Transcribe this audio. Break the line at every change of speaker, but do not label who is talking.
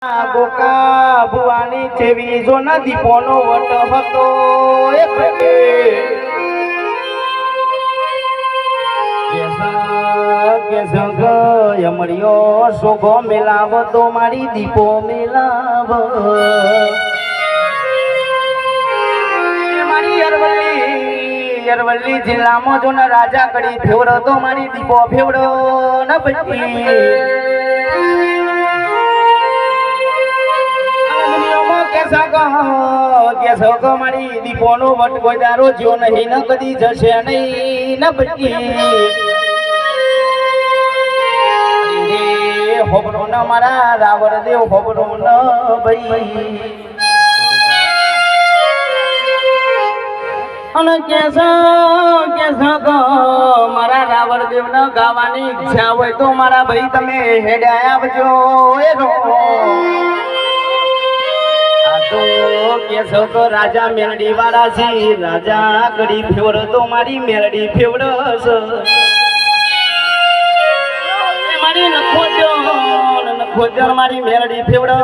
ગોકા ભુવાની જેવી જો ના દીપોનો વટ હતો એ પ્રગે કે સંગ યમરિયો સોગો મેલાવ તો મારી દીપો મેલાવ મારી અરવલ્લી જિલ્લામાં જો ના રાજા કડી ફેવડો તો મારી દીપો ફેવડો ન બચી કે સગો મારી દીપોનો વટ કોઈ દારો જ્યો નહીં ન કદી જશે નહીં ન બચી હોબરો ન મારા રાવણ દેવ હોબરો ન ભાઈ અને કે સગો મારા રાવણ દેવ ન ગાવાની ઈચ્છા હોય તો મારા ભાઈ તમે હેડ્યા આવજો એ રો કેસો તો રાજા મેલડી વાળા છે રાજા કડી ફેવડો તો મારી મેલડી ફેવડો મારી નખોજર મારી મેલડી ફેવડો